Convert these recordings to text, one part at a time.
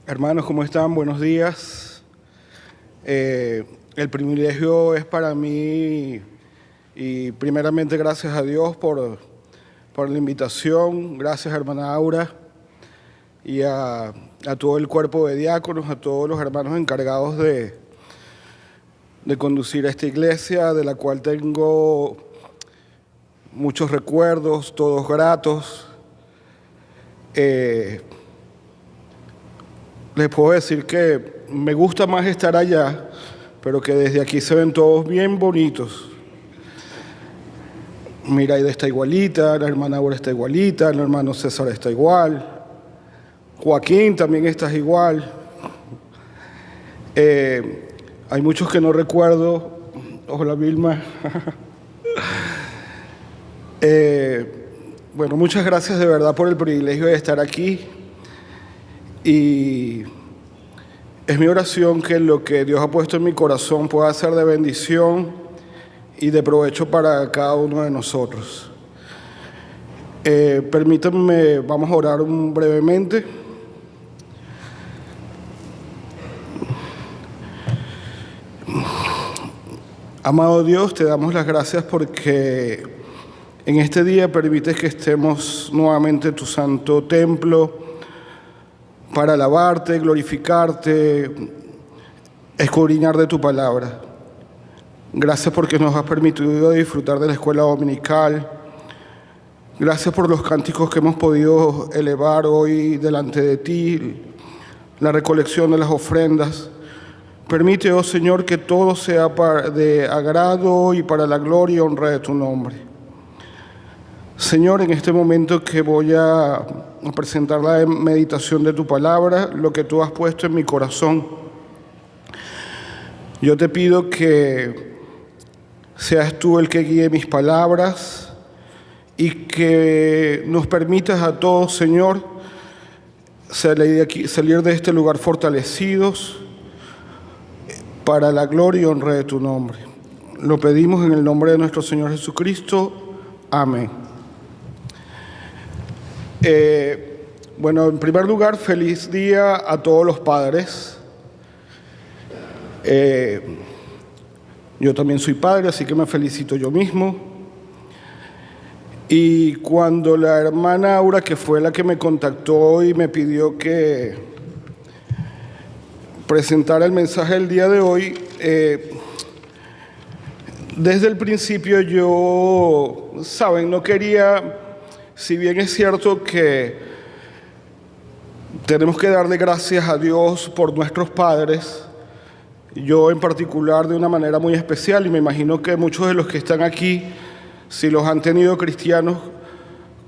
Hermanos, ¿cómo están? Buenos días. El privilegio es para mí y primeramente gracias a Dios por la invitación. Gracias, hermana Aura, y a todo el cuerpo de diáconos, a todos los hermanos encargados de conducir esta iglesia, de la cual tengo muchos recuerdos, todos gratos. Les puedo decir que me gusta más estar allá, pero que desde aquí se ven todos bien bonitos. Miraida está igualita, la hermana Aura está igualita, el hermano César está igual, Joaquín también está igual. Hay muchos que no recuerdo. Hola, Vilma. Bueno, muchas gracias de verdad por el privilegio de estar aquí. Y es mi oración que lo que Dios ha puesto en mi corazón pueda ser de bendición y de provecho para cada uno de nosotros. Permítanme, vamos a orar brevemente. Amado Dios, te damos las gracias porque en este día permites que estemos nuevamente en tu santo templo para alabarte, glorificarte, escudriñar de tu palabra. Gracias porque nos has permitido disfrutar de la escuela dominical. Gracias por los cánticos que hemos podido elevar hoy delante de ti, la recolección de las ofrendas. Permite, oh Señor, que todo sea de agrado y para la gloria y honra de tu nombre. Señor, en este momento que voy a presentar la meditación de tu palabra, lo que tú has puesto en mi corazón, yo te pido que seas tú el que guíe mis palabras y que nos permitas a todos, Señor, salir de este lugar fortalecidos para la gloria y honra de tu nombre. Lo pedimos en el nombre de nuestro Señor Jesucristo. Amén. Bueno, en primer lugar, feliz día a todos los padres. Yo también soy padre, así que me felicito yo mismo. Y cuando la hermana Aura, que fue la que me contactó y me pidió que presentara el mensaje del día de hoy, desde el principio yo, saben, no quería, si bien es cierto que tenemos que darle gracias a Dios por nuestros padres, yo en particular de una manera muy especial, y me imagino que muchos de los que están aquí, si los han tenido cristianos,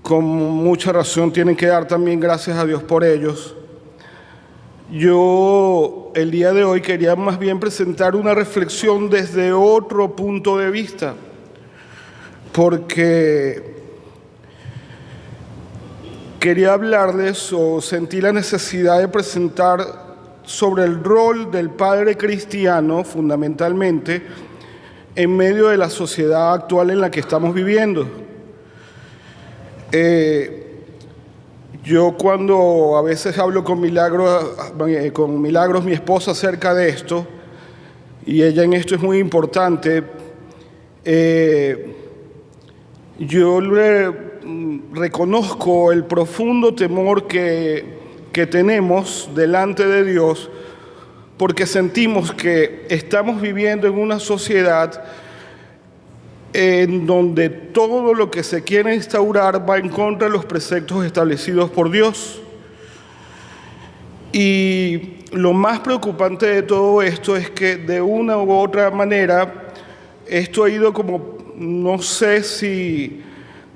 con mucha razón tienen que dar también gracias a Dios por ellos. Yo el día de hoy quería más bien presentar una reflexión desde otro punto de vista, porque quería hablarles o sentí la necesidad de presentar sobre el rol del padre cristiano, fundamentalmente, en medio de la sociedad actual en la que estamos viviendo. Yo cuando a veces hablo con Milagros, mi esposa, acerca de esto, y ella en esto es muy importante, yo reconozco el profundo temor que tenemos delante de Dios, porque sentimos que estamos viviendo en una sociedad en donde todo lo que se quiere instaurar va en contra de los preceptos establecidos por Dios. Y lo más preocupante de todo esto es que de una u otra manera esto ha ido como, no sé si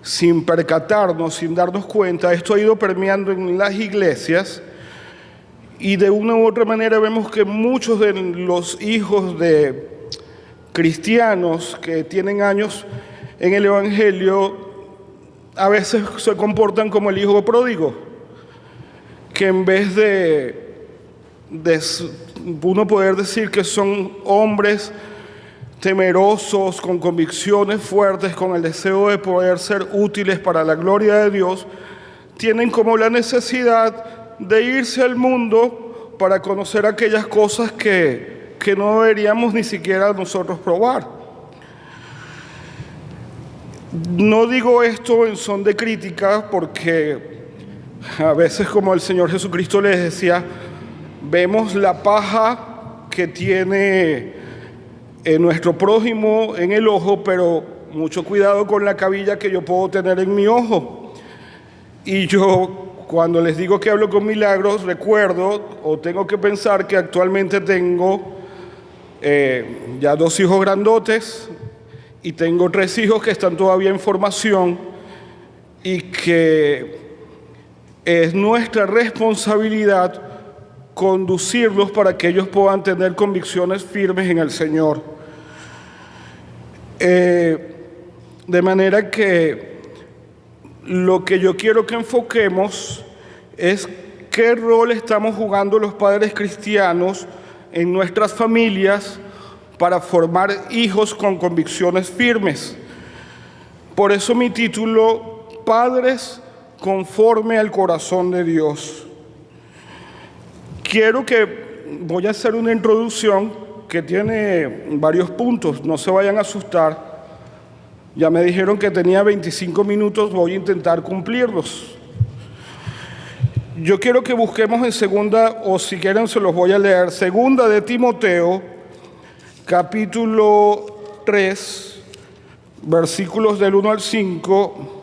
sin percatarnos, sin darnos cuenta, esto ha ido permeando en las iglesias, y de una u otra manera vemos que muchos de los hijos de cristianos que tienen años en el Evangelio a veces se comportan como el hijo pródigo, que en vez de uno poder decir que son hombres temerosos, con convicciones fuertes, con el deseo de poder ser útiles para la gloria de Dios, tienen como la necesidad de irse al mundo para conocer aquellas cosas que no deberíamos ni siquiera nosotros probar. No digo esto en son de crítica, porque a veces, como el Señor Jesucristo les decía, vemos la paja que tiene nuestro prójimo en el ojo, pero mucho cuidado con la cabilla que yo puedo tener en mi ojo. Y yo, cuando les digo que hablo con milagros, recuerdo o tengo que pensar que actualmente tengo ya 2 hijos grandotes y tengo 3 hijos que están todavía en formación, y que es nuestra responsabilidad conducirlos para que ellos puedan tener convicciones firmes en el Señor. De manera que lo que yo quiero que enfoquemos es qué rol estamos jugando los padres cristianos en nuestras familias para formar hijos con convicciones firmes. Por eso mi título, Padres conforme al corazón de Dios. Voy a hacer una introducción que tiene varios puntos, no se vayan a asustar. Ya me dijeron que tenía 25 minutos, voy a intentar cumplirlos. Yo quiero que busquemos en segunda, o si quieren se los voy a leer, segunda de Timoteo, capítulo 3, versículos del 1 al 5,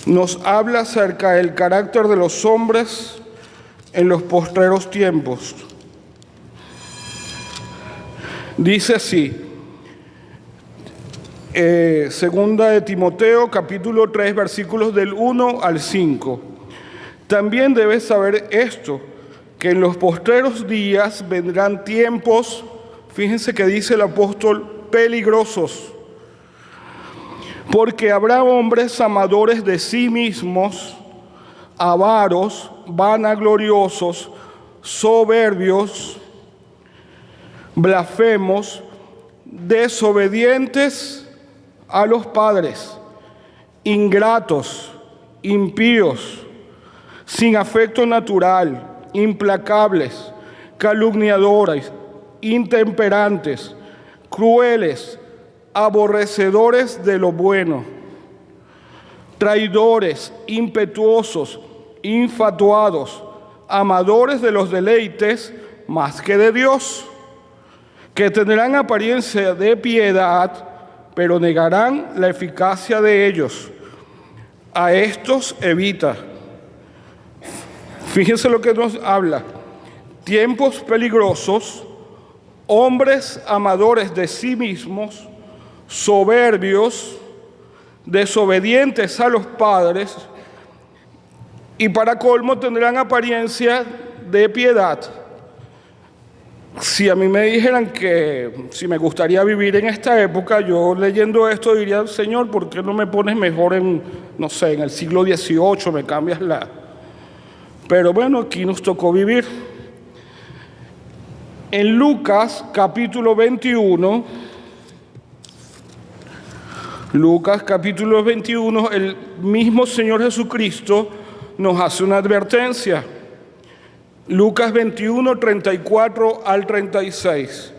nos habla acerca del carácter de los hombres en los postreros tiempos. Dice así, segunda de Timoteo, capítulo 3, versículos del 1 al 5. También debes saber esto, que en los postreros días vendrán tiempos, fíjense que dice el apóstol, peligrosos, porque habrá hombres amadores de sí mismos, avaros, vanagloriosos, soberbios, blasfemos, desobedientes a los padres, ingratos, impíos, sin afecto natural, implacables, calumniadores, intemperantes, crueles, aborrecedores de lo bueno, traidores, impetuosos, infatuados, amadores de los deleites más que de Dios, que tendrán apariencia de piedad, pero negarán la eficacia de ellos. A estos evita. Fíjense lo que nos habla. Tiempos peligrosos, hombres amadores de sí mismos, soberbios, desobedientes a los padres, y para colmo tendrán apariencia de piedad. Si a mí me dijeran que si me gustaría vivir en esta época, yo leyendo esto diría, Señor, ¿por qué no me pones mejor en, no sé, en el siglo XVIII, me cambias la... Pero bueno, aquí nos tocó vivir. En Lucas capítulo 21, el mismo Señor Jesucristo nos hace una advertencia. Lucas 21, 34 al 36.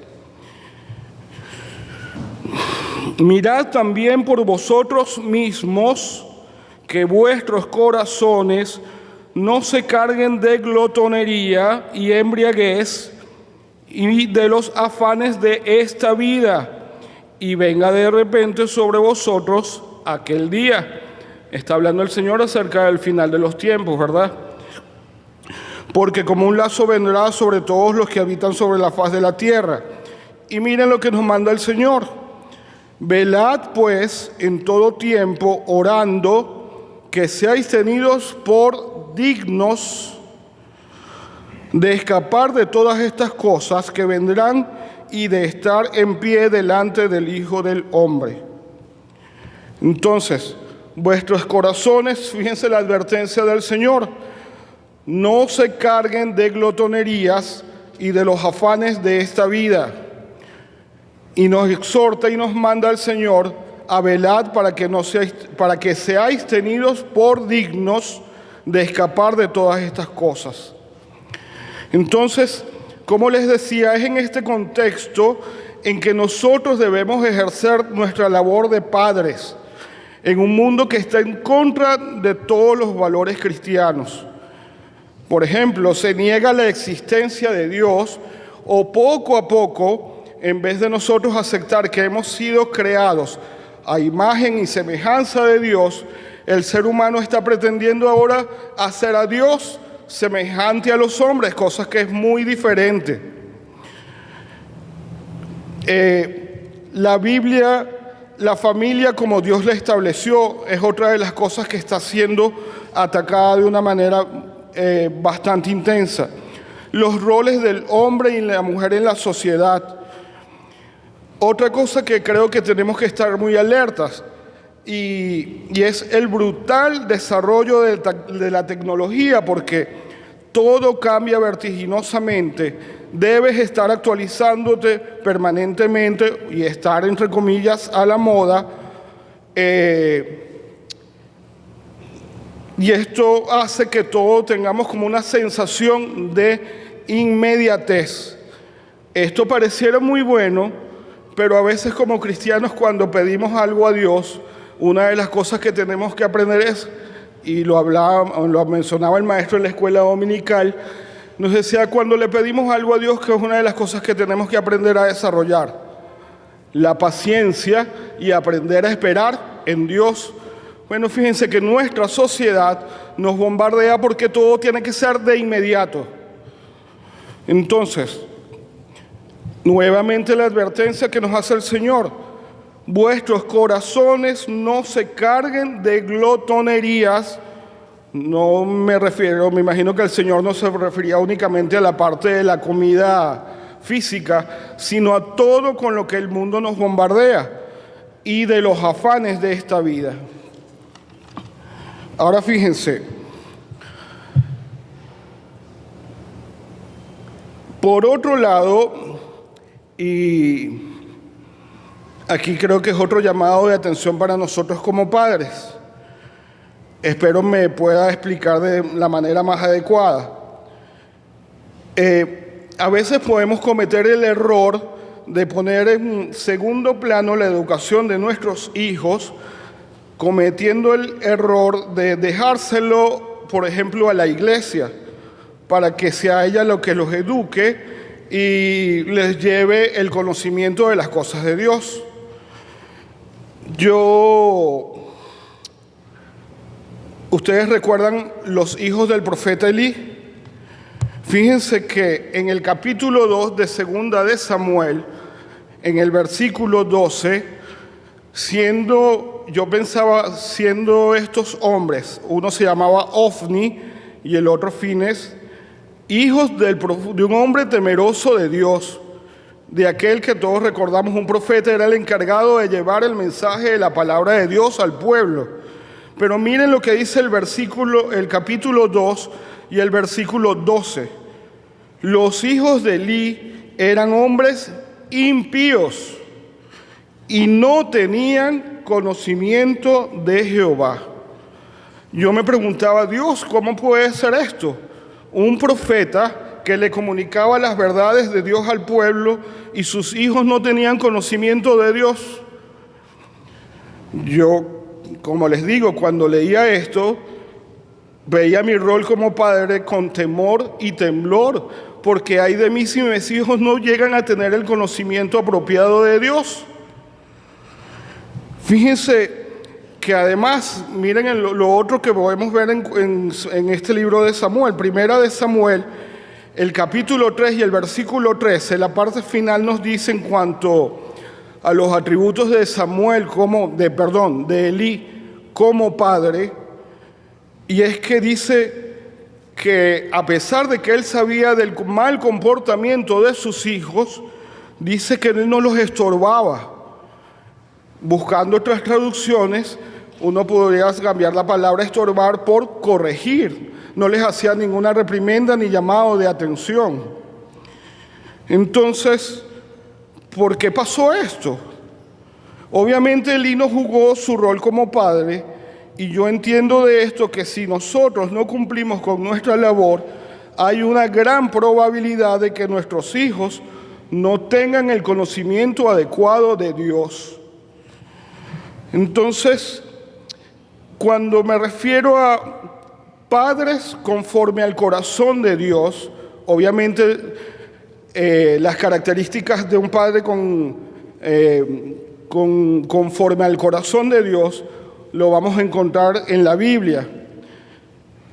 Mirad también por vosotros mismos que vuestros corazones no se carguen de glotonería y embriaguez y de los afanes de esta vida, y venga de repente sobre vosotros aquel día. Está hablando el Señor acerca del final de los tiempos, ¿verdad? Porque como un lazo vendrá sobre todos los que habitan sobre la faz de la tierra. Y miren lo que nos manda el Señor. Velad pues en todo tiempo, orando, que seáis tenidos por dignos de escapar de todas estas cosas que vendrán y de estar en pie delante del Hijo del Hombre. Entonces, vuestros corazones, fíjense la advertencia del Señor, no se carguen de glotonerías y de los afanes de esta vida. Y nos exhorta y nos manda el Señor a velar para que seáis tenidos por dignos de escapar de todas estas cosas. Entonces, como les decía, es en este contexto en que nosotros debemos ejercer nuestra labor de padres en un mundo que está en contra de todos los valores cristianos. Por ejemplo, se niega la existencia de Dios, o poco a poco, en vez de nosotros aceptar que hemos sido creados a imagen y semejanza de Dios, el ser humano está pretendiendo ahora hacer a Dios semejante a los hombres, cosa que es muy diferente. La Biblia, la familia como Dios la estableció, es otra de las cosas que está siendo atacada de una manera bastante intensa. Los roles del hombre y la mujer en la sociedad. Otra cosa que creo que tenemos que estar muy alertas y es el brutal desarrollo de la tecnología, porque todo cambia vertiginosamente. Debes estar actualizándote permanentemente y estar, entre comillas, a la moda. Y esto hace que todos tengamos como una sensación de inmediatez. Esto pareciera muy bueno, pero a veces como cristianos, cuando pedimos algo a Dios, una de las cosas que tenemos que aprender es, y lo mencionaba el maestro en la escuela dominical, nos decía, cuando le pedimos algo a Dios, que es una de las cosas que tenemos que aprender a desarrollar, la paciencia y aprender a esperar en Dios. Bueno, fíjense que nuestra sociedad nos bombardea porque todo tiene que ser de inmediato. Entonces, nuevamente la advertencia que nos hace el Señor: vuestros corazones no se carguen de glotonerías. No me refiero, me imagino que el Señor no se refería únicamente a la parte de la comida física, sino a todo con lo que el mundo nos bombardea y de los afanes de esta vida. Ahora fíjense, por otro lado, y aquí creo que es otro llamado de atención para nosotros como padres, espero me pueda explicar de la manera más adecuada. A veces podemos cometer el error de poner en segundo plano la educación de nuestros hijos, cometiendo el error de dejárselo, por ejemplo, a la iglesia, para que sea ella lo que los eduque y les lleve el conocimiento de las cosas de Dios. Ustedes recuerdan los hijos del profeta Elí. Fíjense que en el capítulo 2 de Segunda de Samuel, en el versículo 12, siendo estos hombres, uno se llamaba Ofni y el otro Fines, hijos de un hombre temeroso de Dios, de aquel que todos recordamos, un profeta, era el encargado de llevar el mensaje de la palabra de Dios al pueblo. Pero miren lo que dice el capítulo 2 y el versículo 12. Los hijos de Elí eran hombres impíos y no tenían conocimiento de Jehová. Yo me preguntaba, Dios, ¿cómo puede ser esto? Un profeta que le comunicaba las verdades de Dios al pueblo y sus hijos no tenían conocimiento de Dios. Yo, como les digo, cuando leía esto, veía mi rol como padre con temor y temblor, porque ay de mí si mis hijos no llegan a tener el conocimiento apropiado de Dios. Fíjense que además, miren lo otro que podemos ver en este libro de Samuel, Primera de Samuel, el capítulo 3 y el versículo 13, la parte final nos dice en cuanto a los atributos de Samuel de Elí como padre, y es que dice que a pesar de que él sabía del mal comportamiento de sus hijos, dice que él no los estorbaba. Buscando otras traducciones, uno podría cambiar la palabra estorbar por corregir. No les hacía ninguna reprimenda ni llamado de atención. Entonces, ¿por qué pasó esto? Obviamente Elí no jugó su rol como padre, y yo entiendo de esto que si nosotros no cumplimos con nuestra labor, hay una gran probabilidad de que nuestros hijos no tengan el conocimiento adecuado de Dios. Entonces, cuando me refiero a padres conforme al corazón de Dios, obviamente las características de un padre conforme al corazón de Dios lo vamos a encontrar en la Biblia,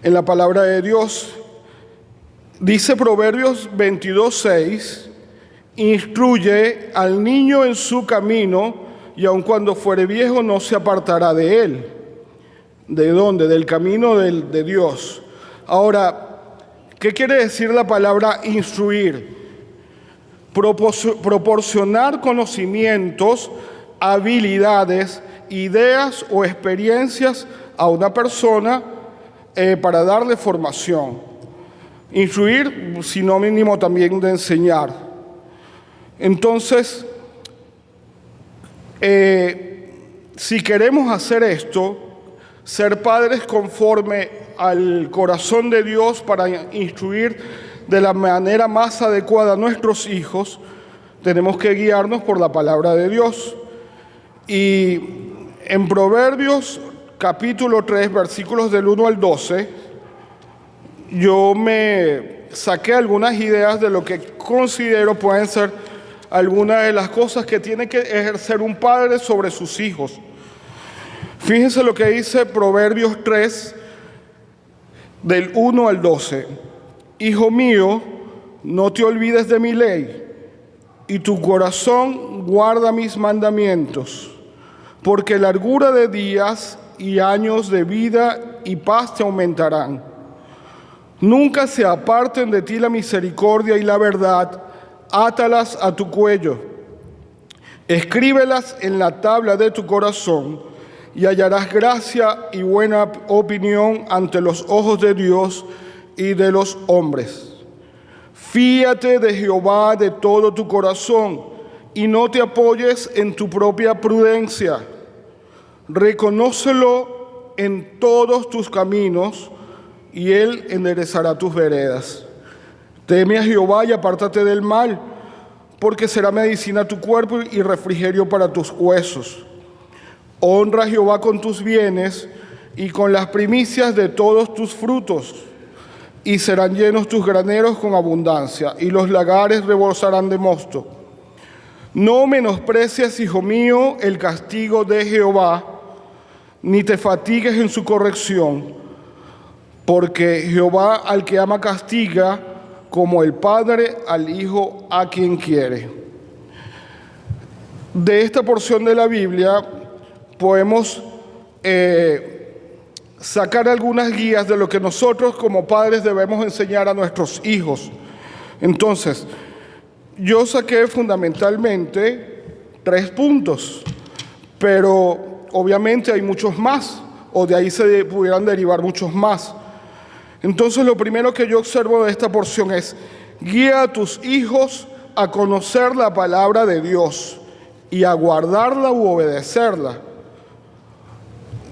en la palabra de Dios. Dice Proverbios 22:6, instruye al niño en su camino y aun cuando fuere viejo no se apartará de él. ¿De dónde? Del camino de Dios. Ahora, ¿qué quiere decir la palabra instruir? Proporcionar conocimientos, habilidades, ideas o experiencias a una persona para darle formación. Instruir, sinónimo también de enseñar. Entonces, si queremos hacer esto, ser padres conforme al corazón de Dios para instruir de la manera más adecuada a nuestros hijos, tenemos que guiarnos por la palabra de Dios. Y en Proverbios capítulo 3, versículos del 1 al 12, yo me saqué algunas ideas de lo que considero pueden ser algunas de las cosas que tiene que ejercer un padre sobre sus hijos. Fíjense lo que dice Proverbios 3, del 1 al 12. Hijo mío, no te olvides de mi ley, y tu corazón guarda mis mandamientos, porque largura de días y años de vida y paz te aumentarán. Nunca se aparten de ti la misericordia y la verdad, átalas a tu cuello. Escríbelas en la tabla de tu corazón, y hallarás gracia y buena opinión ante los ojos de Dios y de los hombres. Fíate de Jehová de todo tu corazón y no te apoyes en tu propia prudencia. Reconócelo en todos tus caminos y Él enderezará tus veredas. Teme a Jehová y apártate del mal, porque será medicina a tu cuerpo y refrigerio para tus huesos. Honra a Jehová con tus bienes y con las primicias de todos tus frutos, y serán llenos tus graneros con abundancia, y los lagares rebosarán de mosto. No menosprecies, hijo mío, el castigo de Jehová, ni te fatigues en su corrección, porque Jehová al que ama castiga, como el padre al hijo a quien quiere. De esta porción de la Biblia podemos sacar algunas guías de lo que nosotros como padres debemos enseñar a nuestros hijos. Entonces, yo saqué fundamentalmente 3 puntos, pero obviamente hay muchos más, o de ahí se pudieran derivar muchos más. Entonces, lo primero que yo observo de esta porción es: guía a tus hijos a conocer la palabra de Dios y a guardarla u obedecerla.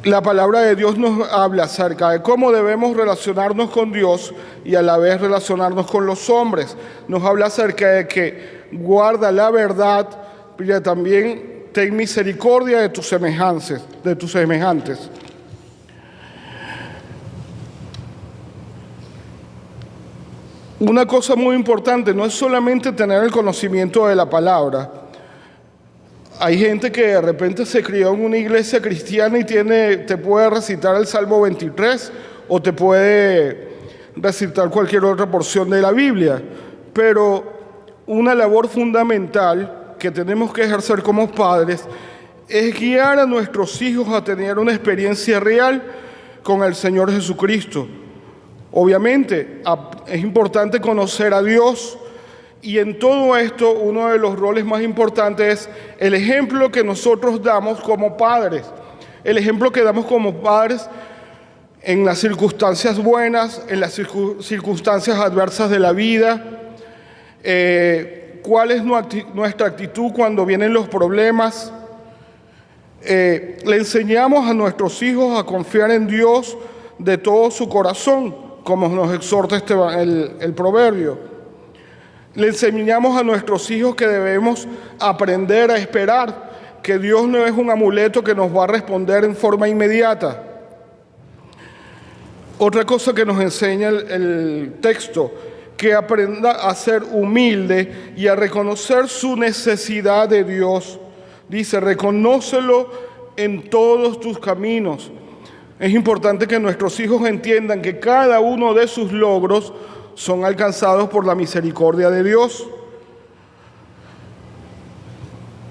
La palabra de Dios nos habla acerca de cómo debemos relacionarnos con Dios y a la vez relacionarnos con los hombres. Nos habla acerca de que guarda la verdad, pero también ten misericordia de tus semejantes. Una cosa muy importante no es solamente tener el conocimiento de la palabra. Hay gente que de repente se crió en una iglesia cristiana y te puede recitar el Salmo 23 o te puede recitar cualquier otra porción de la Biblia. Pero una labor fundamental que tenemos que ejercer como padres es guiar a nuestros hijos a tener una experiencia real con el Señor Jesucristo. Obviamente, es importante conocer a Dios. Y en todo esto, uno de los roles más importantes es el ejemplo que nosotros damos como padres. El ejemplo que damos como padres en las circunstancias buenas, en las circunstancias adversas de la vida. ¿Cuál es nuestra actitud cuando vienen los problemas? Le enseñamos a nuestros hijos a confiar en Dios de todo su corazón, como nos exhorta el proverbio. Le enseñamos a nuestros hijos que debemos aprender a esperar, que Dios no es un amuleto que nos va a responder en forma inmediata. Otra cosa que nos enseña el texto, que aprenda a ser humilde y a reconocer su necesidad de Dios. Dice, reconócelo en todos tus caminos. Es importante que nuestros hijos entiendan que cada uno de sus logros son alcanzados por la misericordia de Dios.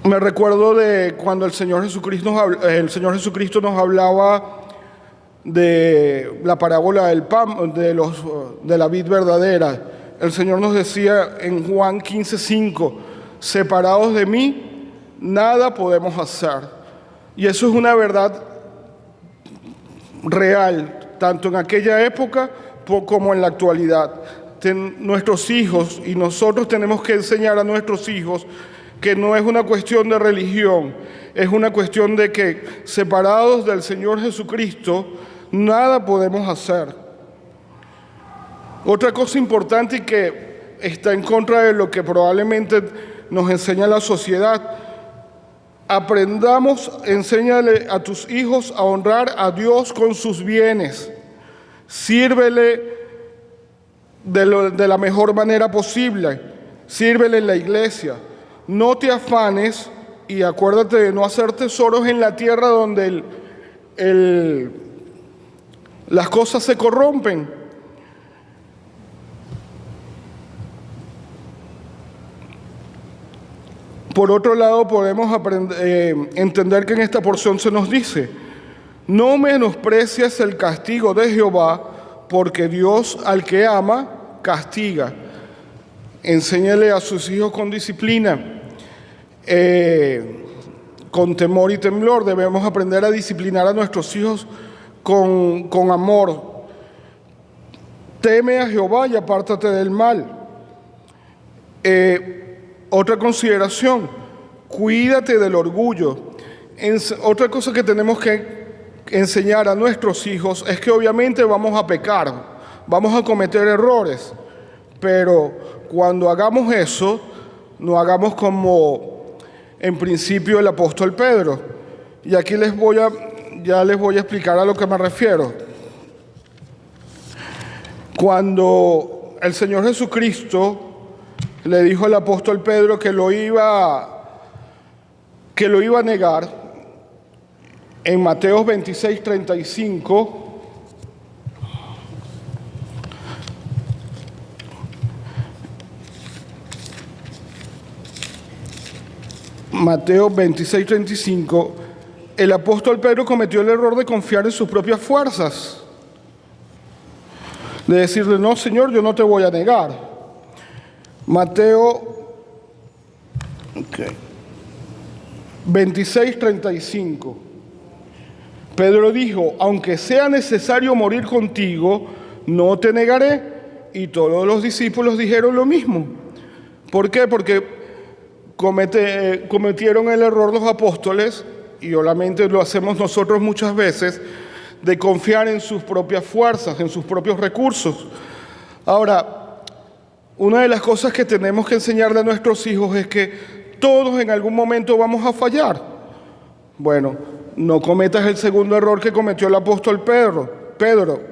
Me recuerdo de cuando el Señor Jesucristo nos hablaba de la parábola del pan, de la vid verdadera. El Señor nos decía en Juan 15:5, separados de mí, nada podemos hacer. Y eso es una verdad real, tanto en aquella época como en la actualidad. Nuestros hijos y nosotros tenemos que enseñar a nuestros hijos que no es una cuestión de religión, es una cuestión de que separados del Señor Jesucristo, nada podemos hacer. Otra cosa importante y que está en contra de lo que probablemente nos enseña la sociedad, enséñale a tus hijos a honrar a Dios con sus bienes. Sírvele de la mejor manera posible. Sírvele en la iglesia. No te afanes y acuérdate de no hacer tesoros en la tierra donde las cosas se corrompen. Por otro lado, podemos entender que en esta porción se nos dice, no menosprecies el castigo de Jehová, porque Dios al que ama, castiga. Enséñale a sus hijos con disciplina, con temor y temblor. Debemos aprender a disciplinar a nuestros hijos con amor. Teme a Jehová y apártate del mal. Otra consideración, cuídate del orgullo. Otra cosa que tenemos que enseñar a nuestros hijos es que obviamente vamos a pecar, vamos a cometer errores, pero cuando hagamos eso, no hagamos como en principio el apóstol Pedro. Y aquí ya les voy a explicar a lo que me refiero. Cuando el Señor Jesucristo le dijo al apóstol Pedro que lo iba a negar, en Mateo 26:35, Mateo 26:35, el apóstol Pedro cometió el error de confiar en sus propias fuerzas, de decirle, no, Señor, yo no te voy a negar. Mateo 26:35. Pedro dijo, aunque sea necesario morir contigo, no te negaré. Y todos los discípulos dijeron lo mismo. ¿Por qué? Porque cometieron el error los apóstoles, y obviamente lo hacemos nosotros muchas veces, de confiar en sus propias fuerzas, en sus propios recursos. Ahora, una de las cosas que tenemos que enseñarle a nuestros hijos es que todos en algún momento vamos a fallar. Bueno, no cometas el segundo error que cometió el apóstol Pedro.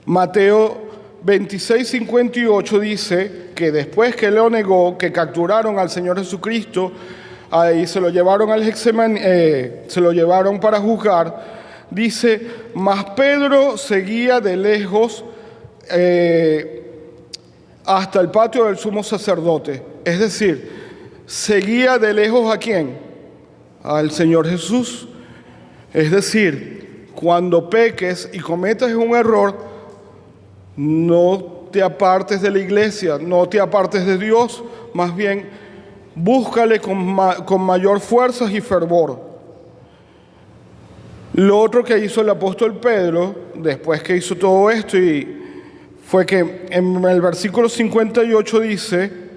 Mateo 26:58 dice que después que lo negó, que capturaron al Señor Jesucristo, ahí se lo llevaron al Getsemaní, se lo llevaron para juzgar. Dice, mas Pedro seguía de lejos hasta el patio del sumo sacerdote. Es decir, seguía de lejos ¿a quién? Al Señor Jesús. Es decir, cuando peques y cometas un error, no te apartes de la iglesia, no te apartes de Dios, más bien búscale con mayor fuerza y fervor. Lo otro que hizo el apóstol Pedro, después que hizo todo esto, fue que en el versículo 58 dice,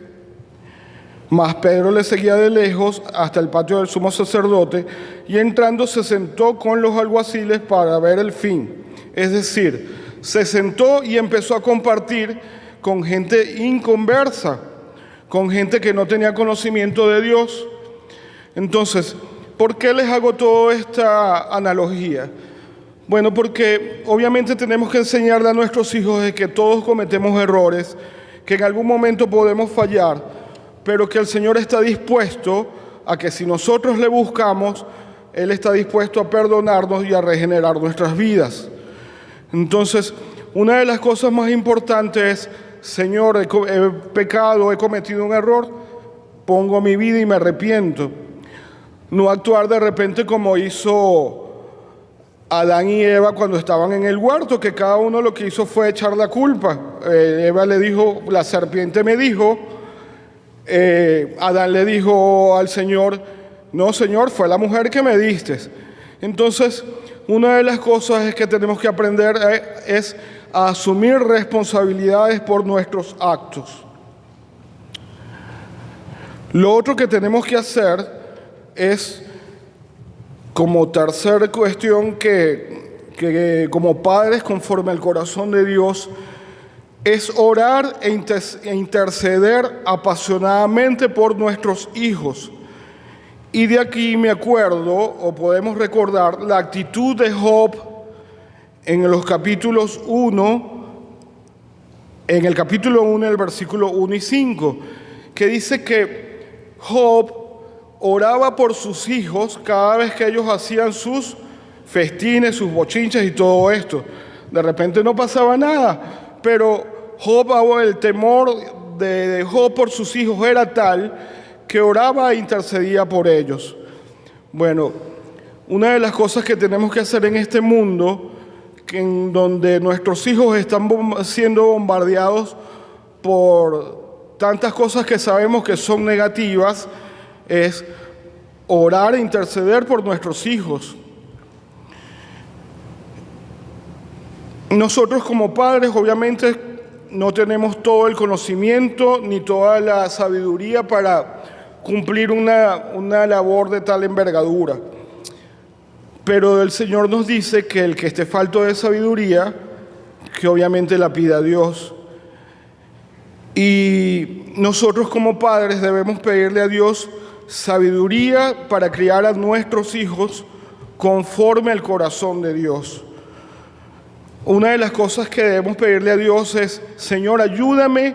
mas Pedro le seguía de lejos hasta el patio del sumo sacerdote, y entrando se sentó con los alguaciles para ver el fin. Es decir, se sentó y empezó a compartir con gente inconversa, con gente que no tenía conocimiento de Dios. Entonces, ¿por qué les hago toda esta analogía? Bueno, porque obviamente tenemos que enseñarle a nuestros hijos de que todos cometemos errores, que en algún momento podemos fallar, pero que el Señor está dispuesto a que si nosotros le buscamos, Él está dispuesto a perdonarnos y a regenerar nuestras vidas. Entonces, una de las cosas más importantes es, Señor, he pecado, he cometido un error, pongo mi vida y me arrepiento. No actuar de repente como hizo Adán y Eva cuando estaban en el huerto, que cada uno lo que hizo fue echar la culpa. Eva le dijo, la serpiente me dijo, Adán le dijo al Señor, no, Señor, fue la mujer que me diste. Entonces, una de las cosas es que tenemos que aprender es a asumir responsabilidades por nuestros actos. Lo otro que tenemos que hacer es, como tercera cuestión, que como padres conforme al corazón de Dios, es orar e interceder apasionadamente por nuestros hijos. Y de aquí me acuerdo, o podemos recordar, la actitud de Job en los capítulos 1, en el capítulo 1, el versículo 1 y 5, que dice que Job oraba por sus hijos cada vez que ellos hacían sus festines, sus bochinches y todo esto. De repente no pasaba nada, pero el temor de Job por sus hijos era tal que oraba e intercedía por ellos. Bueno, una de las cosas que tenemos que hacer en este mundo, en donde nuestros hijos están siendo bombardeados por tantas cosas que sabemos que son negativas, es orar e interceder por nuestros hijos. Nosotros como padres obviamente no tenemos todo el conocimiento ni toda la sabiduría para cumplir una labor de tal envergadura. Pero el Señor nos dice que el que esté falto de sabiduría, que obviamente la pida a Dios. Y nosotros como padres debemos pedirle a Dios sabiduría para criar a nuestros hijos conforme al corazón de Dios. Una de las cosas que debemos pedirle a Dios es, Señor, ayúdame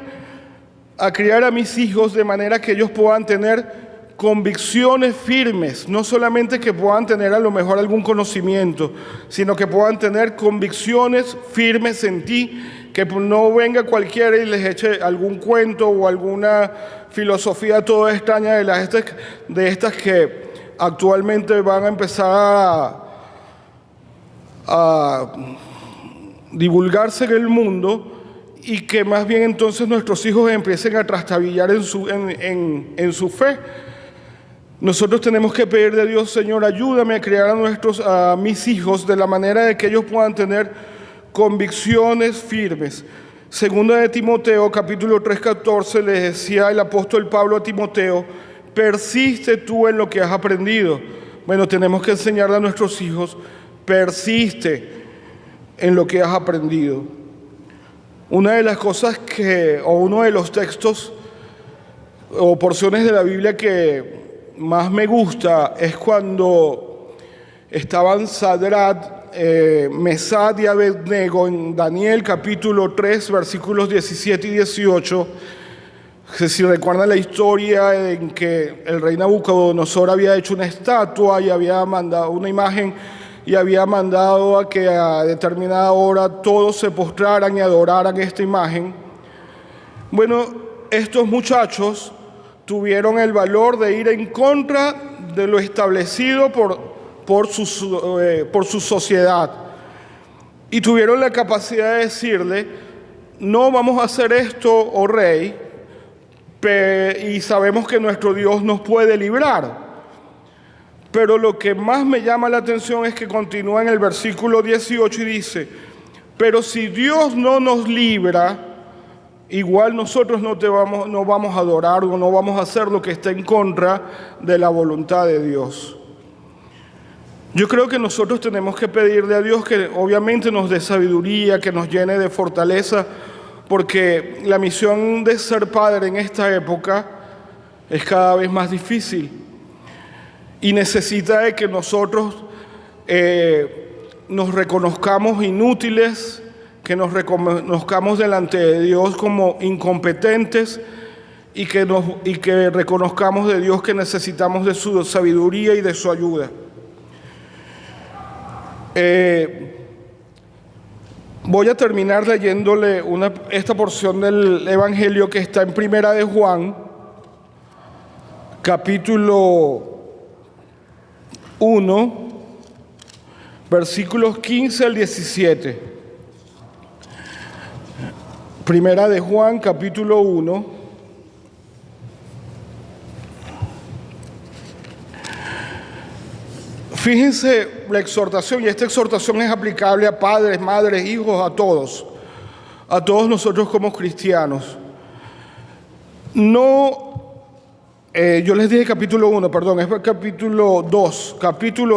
a criar a mis hijos de manera que ellos puedan tener convicciones firmes, no solamente que puedan tener a lo mejor algún conocimiento, sino que puedan tener convicciones firmes en ti, que no venga cualquiera y les eche algún cuento o alguna filosofía toda extraña de estas que actualmente van a empezar a divulgarse en el mundo, y que más bien entonces nuestros hijos empiecen a trastabillar en su fe. Nosotros tenemos que pedirle a Dios, Señor, ayúdame a criar a mis hijos de la manera de que ellos puedan tener convicciones firmes. Segunda de Timoteo, capítulo 3:14, le decía el apóstol Pablo a Timoteo, persiste tú en lo que has aprendido. Bueno, tenemos que enseñarle a nuestros hijos, persiste en lo que has aprendido. Una de las cosas uno de los textos o porciones de la Biblia que más me gusta es cuando estaban Sadrach, Mesach y Abednego en Daniel capítulo 3, versículos 17 y 18. Si recuerdan la historia en que el rey Nabucodonosor había hecho una estatua y había mandado una imagen y había mandado a que a determinada hora todos se postraran y adoraran esta imagen. Bueno, estos muchachos tuvieron el valor de ir en contra de lo establecido por su sociedad. Y tuvieron la capacidad de decirle, no vamos a hacer esto, oh rey, y sabemos que nuestro Dios nos puede librar. Pero lo que más me llama la atención es que continúa en el versículo 18 y dice, pero si Dios no nos libra, igual nosotros no vamos a adorar o no vamos a hacer lo que está en contra de la voluntad de Dios. Yo creo que nosotros tenemos que pedirle a Dios que obviamente nos dé sabiduría, que nos llene de fortaleza, porque la misión de ser padre en esta época es cada vez más difícil y necesita de que nosotros nos reconozcamos inútiles, que nos reconozcamos delante de Dios como incompetentes y que reconozcamos de Dios que necesitamos de su sabiduría y de su ayuda. Voy a terminar leyéndole esta porción del Evangelio que está en Primera de Juan, capítulo 1, versículos 15 al 17. Primera de Juan, capítulo 1. Fíjense la exhortación, y esta exhortación es aplicable a padres, madres, hijos, a todos nosotros como cristianos. Yo les dije capítulo 1, perdón, es capítulo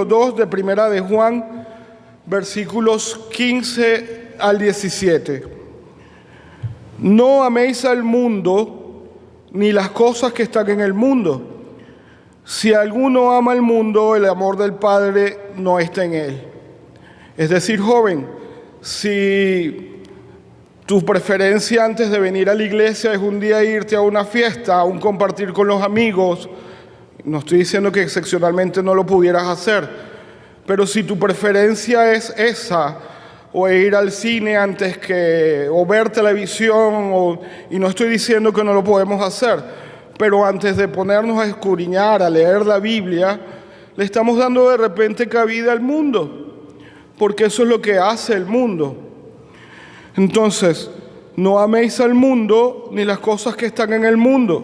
2 de Primera de Juan, versículos 15 al 17. No améis al mundo, ni las cosas que están en el mundo. Si alguno ama al mundo, el amor del Padre no está en él. Es decir, joven, si tu preferencia antes de venir a la iglesia es un día irte a una fiesta, a un compartir con los amigos, no estoy diciendo que excepcionalmente no lo pudieras hacer, pero si tu preferencia es esa, o ir al cine o ver televisión, y no estoy diciendo que no lo podemos hacer, pero antes de ponernos a escudriñar, a leer la Biblia, le estamos dando de repente cabida al mundo, porque eso es lo que hace el mundo. Entonces, no améis al mundo ni las cosas que están en el mundo.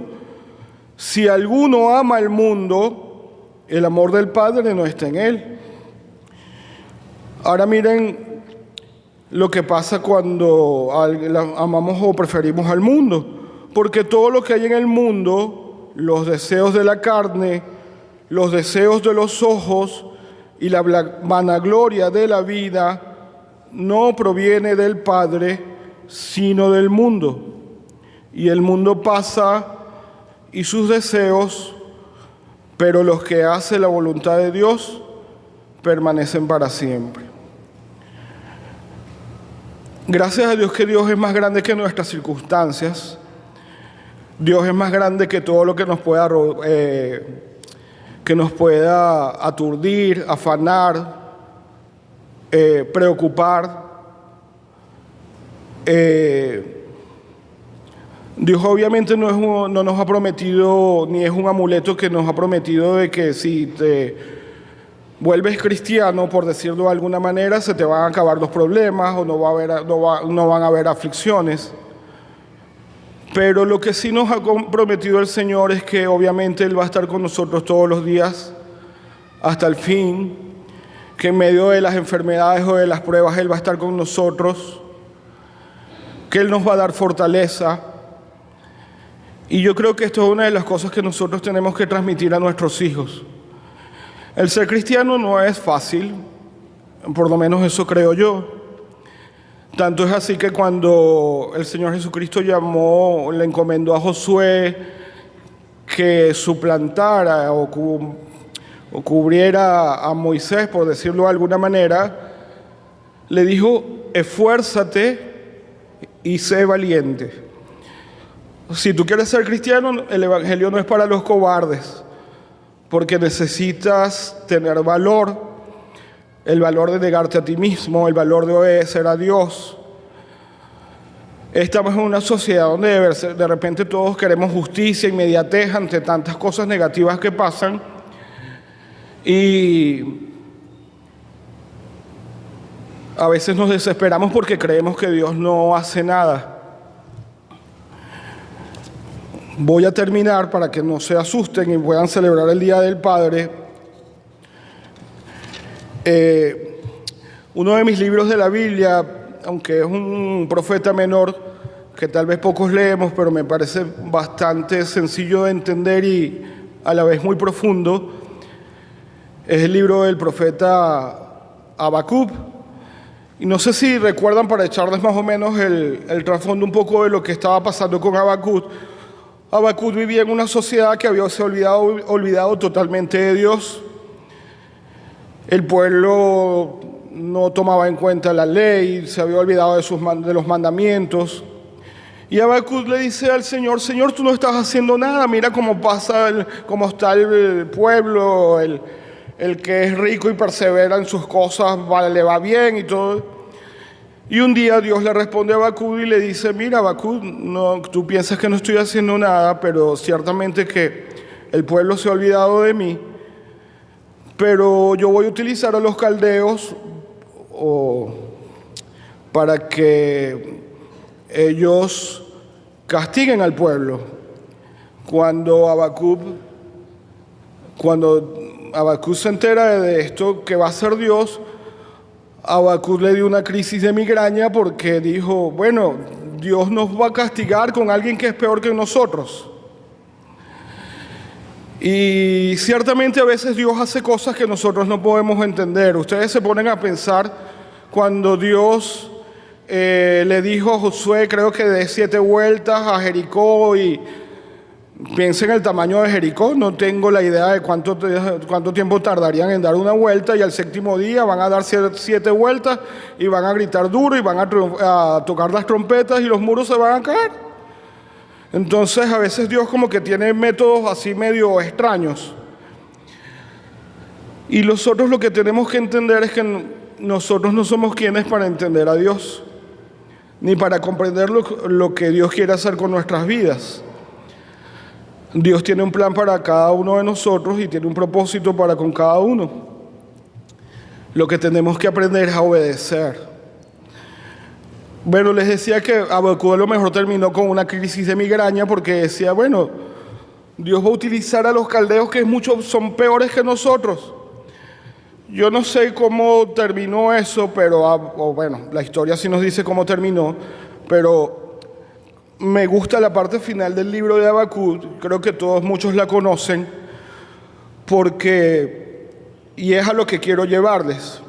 Si alguno ama al mundo, el amor del Padre no está en él. Ahora miren lo que pasa cuando amamos o preferimos al mundo. Porque todo lo que hay en el mundo, los deseos de la carne, los deseos de los ojos y la vanagloria de la vida, no proviene del Padre, sino del mundo. Y el mundo pasa y sus deseos, pero los que hacen la voluntad de Dios permanecen para siempre. Gracias a Dios que Dios es más grande que nuestras circunstancias. Dios es más grande que todo lo que nos pueda aturdir, afanar, preocupar. Dios obviamente no nos ha prometido, ni es un amuleto que nos ha prometido de que si te vuelves cristiano, por decirlo de alguna manera, se te van a acabar los problemas o no van a haber aflicciones. Pero lo que sí nos ha prometido el Señor es que obviamente Él va a estar con nosotros todos los días hasta el fin, que en medio de las enfermedades o de las pruebas Él va a estar con nosotros, que Él nos va a dar fortaleza. Y yo creo que esto es una de las cosas que nosotros tenemos que transmitir a nuestros hijos. El ser cristiano no es fácil, por lo menos eso creo yo. Tanto es así que cuando el Señor Jesucristo le encomendó a Josué que suplantara o cubriera a Moisés, por decirlo de alguna manera, le dijo: esfuérzate y sé valiente. Si tú quieres ser cristiano, el Evangelio no es para los cobardes, porque necesitas tener valor. El valor de negarte a ti mismo, el valor de obedecer a Dios. Estamos en una sociedad donde de repente todos queremos justicia, inmediatez ante tantas cosas negativas que pasan. Y a veces nos desesperamos porque creemos que Dios no hace nada. Voy a terminar para que no se asusten y puedan celebrar el Día del Padre. Uno de mis libros de la Biblia, aunque es un profeta menor, que tal vez pocos leemos, pero me parece bastante sencillo de entender y a la vez muy profundo, Es el libro del profeta Habacuc. Y no sé si recuerdan, para echarles más o menos el trasfondo un poco de lo que estaba pasando con Habacuc. Habacuc vivía en una sociedad que había olvidado totalmente de Dios. El pueblo no tomaba en cuenta la ley, se había olvidado de los mandamientos. Y Habacuc le dice al Señor: Señor, tú no estás haciendo nada, mira cómo cómo está el pueblo, el que es rico y persevera en sus cosas, le va bien y todo. Y un día Dios le responde a Habacuc y le dice: mira, Habacuc, no, tú piensas que no estoy haciendo nada, pero ciertamente que el pueblo se ha olvidado de mí, pero yo voy a utilizar a los caldeos para que ellos castiguen al pueblo. Cuando Habacuc se entera de esto, que va a ser Dios, Habacuc le dio una crisis de migraña porque dijo: bueno, Dios nos va a castigar con alguien que es peor que nosotros. Y ciertamente a veces Dios hace cosas que nosotros no podemos entender. Ustedes se ponen a pensar cuando Dios le dijo a Josué, creo que de 7 vueltas a Jericó, y piensen en el tamaño de Jericó, no tengo la idea de cuánto tiempo tardarían en dar una vuelta, y al 7º día van a dar 7 vueltas y van a gritar duro y van a tocar las trompetas y los muros se van a caer. Entonces a veces Dios como que tiene métodos así medio extraños. Y nosotros lo que tenemos que entender es que nosotros no somos quienes para entender a Dios, ni para comprender lo que Dios quiere hacer con nuestras vidas. Dios tiene un plan para cada uno de nosotros y tiene un propósito para con cada uno. Lo que tenemos que aprender es a obedecer. Bueno, les decía que Habacuc a lo mejor terminó con una crisis de migraña porque decía: bueno, Dios va a utilizar a los caldeos que son peores que nosotros. Yo no sé cómo terminó eso, pero bueno, la historia sí nos dice cómo terminó, pero me gusta la parte final del libro de Habacuc, creo que muchos la conocen, y es a lo que quiero llevarles.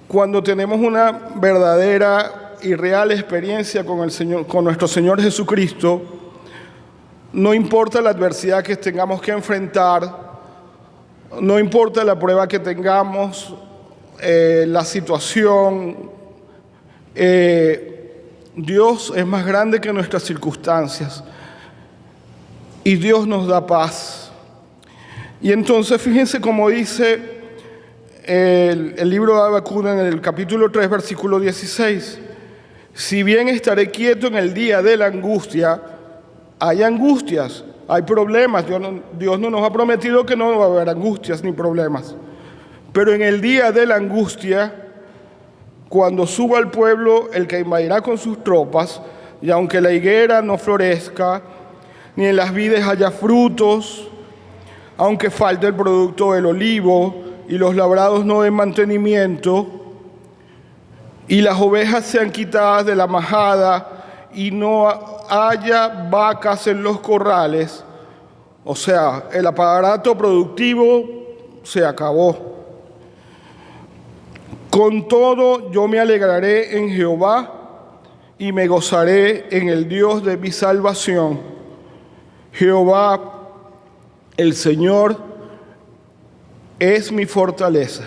Cuando tenemos una verdadera y real experiencia con nuestro Señor Jesucristo, no importa la adversidad que tengamos que enfrentar, no importa la prueba que tengamos, la situación, Dios es más grande que nuestras circunstancias y Dios nos da paz. Y entonces fíjense cómo dice el libro de Habacuc en el capítulo 3, versículo 16. Si bien estaré quieto en el día de la angustia, hay angustias, hay problemas. Dios no nos ha prometido que no va a haber angustias ni problemas. Pero en el día de la angustia, cuando suba al pueblo el que invadirá con sus tropas, y aunque la higuera no florezca, ni en las vides haya frutos, aunque falte el producto del olivo, y los labrados no den mantenimiento, y las ovejas sean quitadas de la majada, y no haya vacas en los corrales, o sea, el aparato productivo se acabó. Con todo, yo me alegraré en Jehová y me gozaré en el Dios de mi salvación. Jehová, el Señor, es mi fortaleza,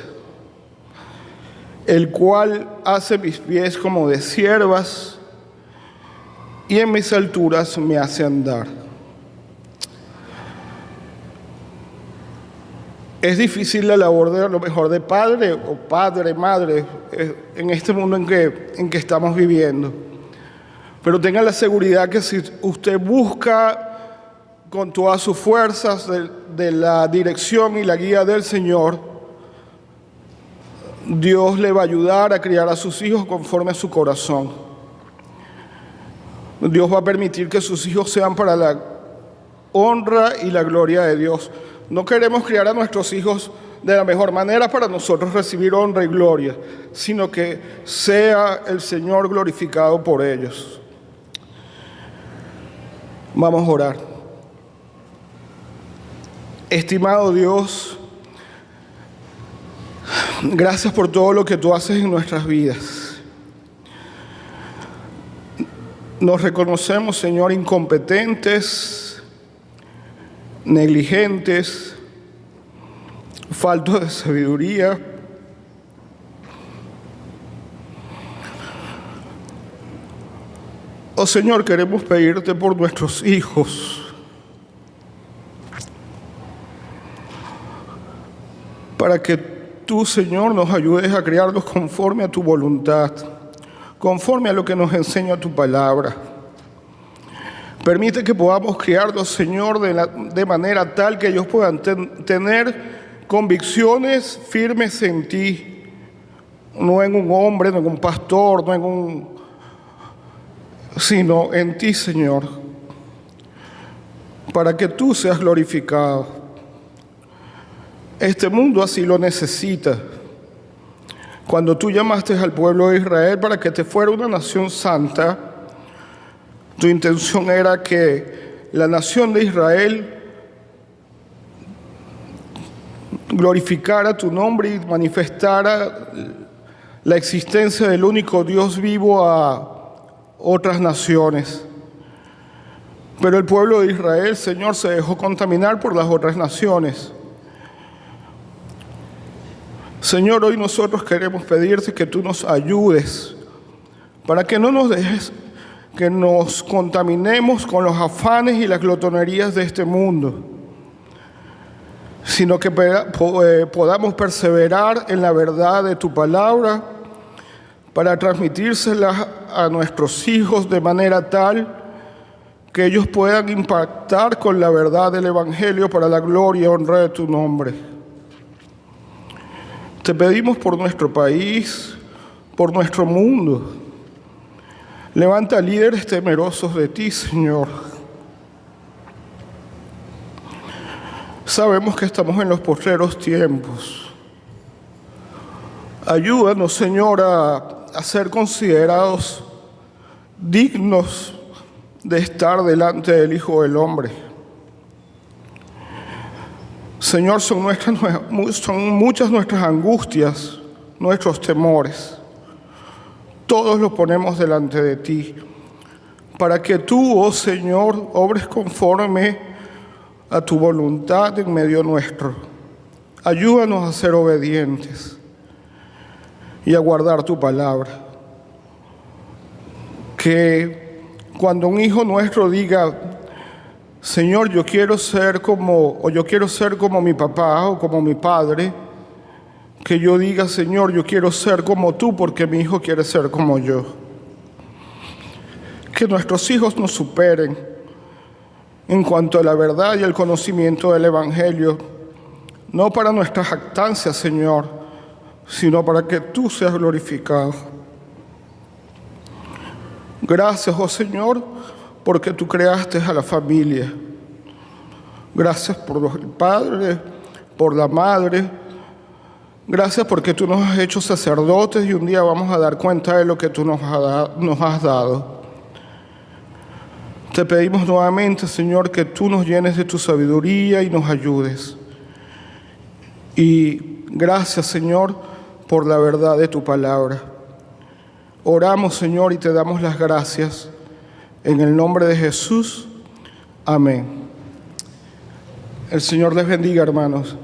el cual hace mis pies como de ciervas y en mis alturas me hace andar. Es difícil la labor de, a lo mejor, de padre o madre en este mundo en que estamos viviendo. Pero tenga la seguridad que si usted busca con todas sus fuerzas de la dirección y la guía del Señor, Dios le va a ayudar a criar a sus hijos conforme a su corazón. Dios va a permitir que sus hijos sean para la honra y la gloria de Dios. No queremos criar a nuestros hijos de la mejor manera para nosotros recibir honra y gloria, sino que sea el Señor glorificado por ellos. Vamos a orar. Estimado Dios, Gracias por todo lo que tú haces en nuestras vidas. Nos reconocemos, Señor, incompetentes, negligentes, faltos de sabiduría. Oh Señor, queremos pedirte por nuestros hijos, para que tú, Señor, nos ayudes a criarlos conforme a tu voluntad, conforme a lo que nos enseña tu palabra. Permite que podamos criarlos, Señor, de manera tal que ellos puedan tener convicciones firmes en ti, no en un hombre, no en un pastor, sino en ti, Señor, para que tú seas glorificado. Este mundo así lo necesita. Cuando tú llamaste al pueblo de Israel para que te fuera una nación santa, tu intención era que la nación de Israel glorificara tu nombre y manifestara la existencia del único Dios vivo a otras naciones. Pero el pueblo de Israel, Señor, se dejó contaminar por las otras naciones. Señor, hoy nosotros queremos pedirte que tú nos ayudes para que no nos dejes que nos contaminemos con los afanes y las glotonerías de este mundo, sino que podamos perseverar en la verdad de tu palabra para transmitírsela a nuestros hijos de manera tal que ellos puedan impactar con la verdad del Evangelio para la gloria y honra de tu nombre. Te pedimos por nuestro país, por nuestro mundo. Levanta líderes temerosos de ti, Señor. Sabemos que estamos en los postreros tiempos. Ayúdanos, Señor, a ser considerados dignos de estar delante del Hijo del Hombre. Señor, son muchas nuestras angustias, nuestros temores. Todos los ponemos delante de ti, para que tú, oh Señor, obres conforme a tu voluntad en medio nuestro. Ayúdanos a ser obedientes y a guardar tu palabra. Que cuando un hijo nuestro diga, Señor, yo quiero ser como mi papá o como mi padre, que yo diga, Señor, yo quiero ser como tú porque mi hijo quiere ser como yo. Que nuestros hijos nos superen en cuanto a la verdad y el conocimiento del Evangelio, no para nuestra jactancia, Señor, sino para que tú seas glorificado. Gracias, oh Señor, porque tú creaste a la familia. Gracias por el padre, por la madre. Gracias porque tú nos has hecho sacerdotes y un día vamos a dar cuenta de lo que tú nos has dado. Te pedimos nuevamente, Señor, que tú nos llenes de tu sabiduría y nos ayudes. Y gracias, Señor, por la verdad de tu palabra. Oramos, Señor, y te damos las gracias. En el nombre de Jesús. Amén. El Señor les bendiga, hermanos.